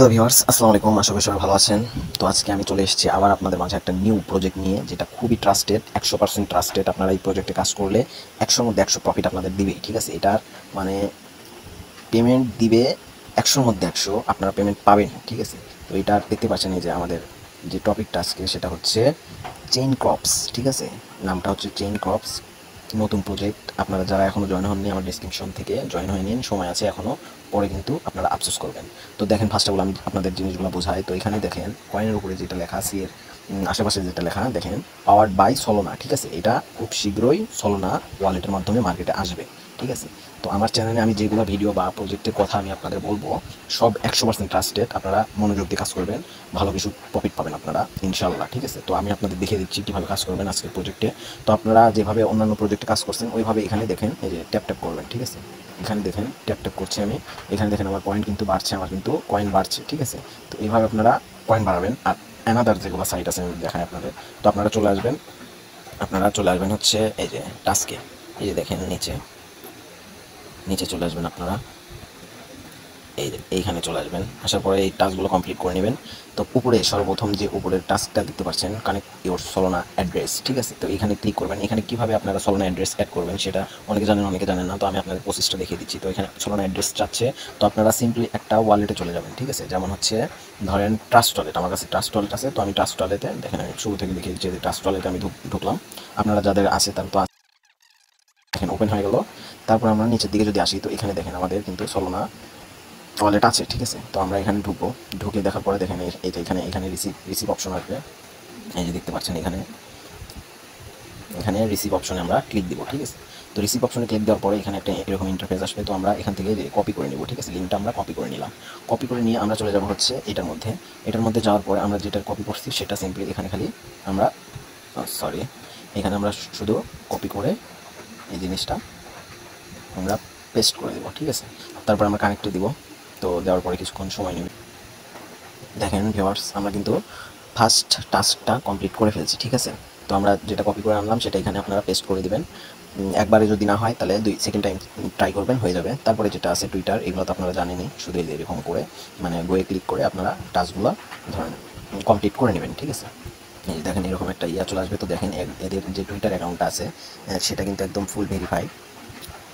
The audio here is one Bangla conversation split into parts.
হ্যালো ভিউয়ার্স, আসসালামু আলাইকুম। আশা করি সবাই ভালো আছেন। তো আজকে আমি চলে এসেছি আবার আপনাদের মাঝে একটা নিউ প্রজেক্ট নিয়ে, যেটা খুবই ট্রাস্টেড, 100% ট্রাস্টেড। আপনারা এই প্রজেক্টে কাজ করলে 100-র মধ্যে 100 প্রফিট আপনাদের দিবেই, ঠিক আছে? এটার মানে পেমেন্ট দিবে 100-র মধ্যে 100 আপনারা পেমেন্ট পাবেন, ঠিক আছে? তো এটা দেখতে পাচ্ছেন, এই যে আমাদের যে টপিকটা আজকে সেটা হচ্ছে চেইন ক্রপস, ঠিক আছে? নামটা হচ্ছে চেইন ক্রপস, নতুন প্রজেক্ট। আপনারা যারা এখনও জয়েন হননি, আমার ডিসক্রিপশন থেকে জয়েন হয়ে নিন, সময় আছে এখনও, পরে কিন্তু আপনারা আফসোস করবেন। তো দেখেন, ফার্স্ট অফ অল আমি আপনাদের জিনিসগুলো বোঝাই। তো এখানে দেখেন কয়েনের উপরে যেটা লেখা, সি এর আশেপাশে যেটা লেখা দেখেন, পাওয়ার্ড বাই সলোনা, ঠিক আছে? এটা খুব শীঘ্রই সলোনা ওয়ালেটের মাধ্যমে মার্কেটে আসবে, ঠিক আছে? তো আমার চ্যানেলে আমি যেগুলো ভিডিও বা প্রজেক্টের কথা আমি আপনাদের বলবো, সব 100% ট্রাস্টেড। আপনারা মনোযোগ দিয়ে কাজ করবেন, ভালো কিছু প্রফিট পাবেন আপনারা ইনশাল্লাহ, ঠিক আছে? তো আমি আপনাদের দেখিয়ে দিচ্ছি কীভাবে কাজ করবেন আজকের প্রজেক্টে। তো আপনারা যেভাবে অন্যান্য প্রজেক্টে কাজ করছেন ওইভাবে এখানে দেখেন, এই যে ট্যাপ ট্যাপ করবেন, ঠিক আছে? এখানে দেখেন ট্যাপ ট্যাপ করছি আমি, এখানে দেখেন আমার পয়েন্ট কিন্তু বাড়ছে, আমার কিন্তু কয়েন বাড়ছে, ঠিক আছে? তো এইভাবে আপনারা কয়েন বাড়াবেন। আর অ্যানাদার যেগুলো সাইট আছে আমি দেখাই আপনাদের। তো আপনারা চলে আসবেন হচ্ছে এই যে টাস্কে, এই যে দেখেন নিচে নিচে চলে আসবেন আপনারা, এইখানে চলে আসবেন। আসার পরে এই টাস্কগুলো কমপ্লিট করে নেবেন। তো উপরে সর্বপ্রথম যে উপরের টাস্কটা দেখতে পাচ্ছেন, কানেক্ট ইওর সলোনা অ্যাড্রেস, ঠিক আছে? তো এখানে ক্লিক করবেন। এখানে কীভাবে আপনারা সলোনা অ্যাড্রেস অ্যাড করবেন সেটা অনেকে জানেন, অনেকে জানেন না। তো আমি আপনাদের প্রসেসটা দেখিয়ে দিচ্ছি। তো এখানে সলোনা অ্যাড্রেস চাচ্ছে, তো আপনারা সিম্পলি একটা ওয়ালেটে চলে যাবেন, ঠিক আছে? যেমন হচ্ছে ধরেন ট্রাস্ট ওয়ালেট, আমার কাছে ট্রাস্ট ওয়ালেট আছে। তো আমি ট্রাস্ট ওয়ালেটে দেখেন, আমি শুরু থেকে দেখিয়ে দিচ্ছি যে ট্রাস্ট ওয়ালেটে আমি ঢুকলাম। আপনারা যাদের আছে তার তো দেখেন ওপেন হয়ে গেল। তারপর আমরা নিচের দিকে যদি আসি, তো এখানে দেখেন আমাদের কিন্তু সলোনা ওয়ালেট আছে, ঠিক আছে? তো আমরা এখানে ঢুকবো। ঢুকে দেখার পরে দেখেন এই যে এখানে রিসিভ অপশন আসবে, এই যে দেখতে পাচ্ছেন এখানে রিসিভ অপশনে আমরা ক্লিক দিব, ঠিক আছে? তো রিসিভ অপশনে ক্লিক দেওয়ার পরে এখানে একটা এরকম ইন্টারফেস আসবে। তো আমরা এখান থেকে কপি করে নেব, ঠিক আছে? লিঙ্কটা আমরা কপি করে নিলাম। কপি করে নিয়ে আমরা চলে যাব হচ্ছে এটার মধ্যে যাওয়ার পরে আমরা যেটা কপি করছি সেটা সিম্পলি এখানে খালি আমরা এখানে আমরা শুধু কপি করে এই জিনিসটা আমরা পেস্ট করে দেবো, ঠিক আছে? তারপর আমরা কানেক্টে দিব। তো দেওয়ার পরে কিছুক্ষণ সময় নেবে। দেখেন ভিউয়ার্স, আমরা কিন্তু ফার্স্ট টাস্কটা কমপ্লিট করে ফেলছি, ঠিক আছে? তো আমরা যেটা কপি করে আনলাম সেটা এখানে আপনারা পেস্ট করে দিবেন। একবারে যদি না হয় তাহলে সেকেন্ড টাইম ট্রাই করবেন, হয়ে যাবে। তারপরে যেটা আছে টুইটার, এগুলো তো আপনারা জানেনই। শুধু এরকম করে মানে গোয়ে ক্লিক করে আপনারা টাস্কগুলো ধরেন কমপ্লিট করে নেবেন, ঠিক আছে? এই দেখেন এরকম একটা চলে আসবে। তো দেখেন এদের যে টুইটার অ্যাকাউন্টটা আছে সেটা কিন্তু একদম ফুল ভেরিফাই।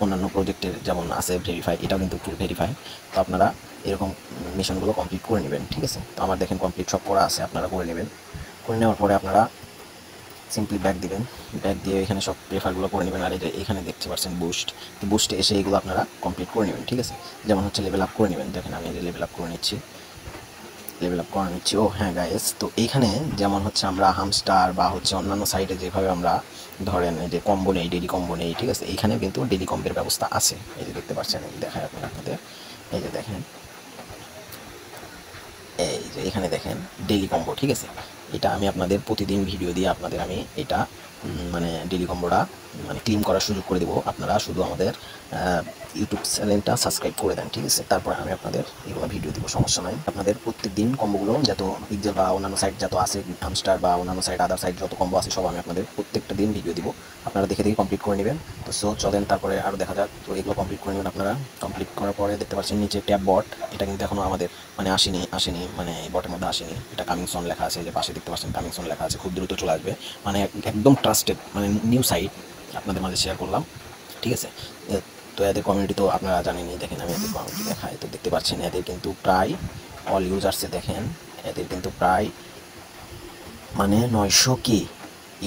অন্যান্য প্রজেক্টের যেমন আছে ভেরিফাই, এটাও কিন্তু ফুল ভেরিফাই। তো আপনারা এরকম মিশনগুলো কমপ্লিট করে নেবেন, ঠিক আছে? তো আমার দেখেন কমপ্লিট সব করা আছে, আপনারা করে নেবেন। করে নেওয়ার পরে আপনারা সিম্পলি ব্যাক দিবেন। ব্যাক দিয়ে এখানে সব প্রেফারগুলো করে নেবেন। আর এখানে দেখতে পাচ্ছেন বুস্ট, তো বুস্টে এসে এগুলো আপনারা কমপ্লিট করে নেবেন, ঠিক আছে? যেমন হচ্ছে লেভেল আপ করে নেবেন। দেখেন আমি লেভেল আপ করে নিচ্ছি। ও হ্যাঁ গাইস, তো এইখানে যেমন হচ্ছে আমরা হামস্টার বা হচ্ছে অন্যান্য সাইটে যেভাবে আমরা ধরেন এই যে কম্বো নেই, ডেলি কম্বো নেই, ঠিক আছে? এইখানে কিন্তু ডেলি কম্বের ব্যবস্থা আছে। এই যে দেখতে পাচ্ছেন, এই দেখায় আপনাদের, এই যে দেখেন, এই যে এখানে দেখেন ডেলি কম্বো, ঠিক আছে? এটা আমি আপনাদের প্রতিদিন ভিডিও দিয়ে আপনাদের আমি এটা মানে ডেলি কম্বোটা মানে ক্লেম করার সুযোগ করে দেবো। আপনারা শুধু আমাদের ইউটিউব চ্যানেলটা সাবস্ক্রাইব করে দেন, ঠিক আছে? তারপরে আমি আপনাদের এগুলো ভিডিও দিব, সমস্যা নাই। আপনাদের প্রত্যেক দিন কম্বোগুলো যত পিক্সেল বা অন্যান্য সাইট যত আছে, হামস্টার বা অন্যান্য সাইট আদার সাইট যত কম্বো আছে সব আমি আপনাদের প্রত্যেকটা দিন ভিডিও দিব। আপনারা দেখে কমপ্লিট করে নেবেন। তো চলেন তারপরে আরও দেখা যাক। তো এগুলো কমপ্লিট করে নেবেন আপনারা। কমপ্লিট করার পরে দেখতে পাচ্ছেন নিচে ট্যাব বট, এটা কিন্তু এখনও আমাদের মানে আসেনি, মানে এই বটের মধ্যে আসেনি। এটা কামিং সুন লেখা আছে, যে পাশে দেখতে পাচ্ছেন কামিং সুন লেখা আছে, খুব দ্রুত চলে আসবে। মানে একদম ট্রাস্টেড মানে নিউ সাইট আপনাদের মাঝে শেয়ার করলাম, ঠিক আছে? তো এদের কমিউনিটি তো আপনারা জানেনই। দেখেন আমি এদের কমিউনিটি দেখাই। তো দেখতে পাচ্ছেন এদের কিন্তু প্রায় অল ইউজার্সে দেখেন এদের কিন্তু প্রায় মানে 900 কে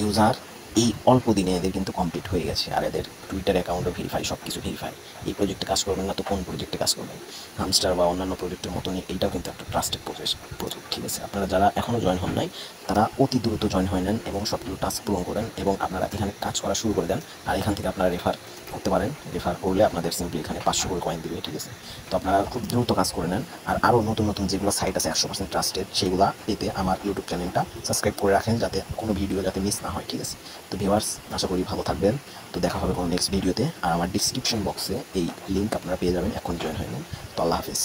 ইউজার এই অল্প দিনে এদের কিন্তু কমপ্লিট হয়ে গেছে। আর এদের টুইটার অ্যাকাউন্টও ভেরিফাই, সব কিছু ভেরিফাই। এই প্রজেক্টে কাজ করবেন না তো কোন প্রজেক্টে কাজ করবেন? হামস্টার বা অন্যান্য প্রজেক্টের মতনই এইটাও কিন্তু একটা ট্রাস্টেড প্রজেক্ট, ঠিক আছে? আপনারা যারা এখনও জয়েন হন নাই তারা অতি দ্রুত জয়েন হয়ে নেন এবং সবগুলো টাস্ক পূরণ করেন এবং আপনারা এখানে কাজ করা শুরু করে দেন। আর এখান থেকে আপনারা রেফার করতে পারেন। রেফার করলে আপনাদের সিম্পলি এখানে 500 করে কয়েন দিবে, ঠিক আছে? তো আপনারা খুব দ্রুত কাজ করে নেন। আর আরও নতুন যেগুলো সাইট আছে 100% ট্রাস্টেড, সেগুলো পেতে আমার ইউটিউব চ্যানেলটা সাবস্ক্রাইব করে রাখেন, যাতে কোনো ভিডিও যাতে মিস না হয়, ঠিক আছে? তো ভিউয়ার্স, আশা করি ভালো থাকবেন। তো দেখা হবে কোনো নেক্সট ভিডিওতে। আর আমার ডিসক্রিপশন বক্সে এই লিঙ্ক আপনারা পেয়ে যাবেন, এখন জয়েন হয়ে নেন। তো আল্লাহ হাফিজ।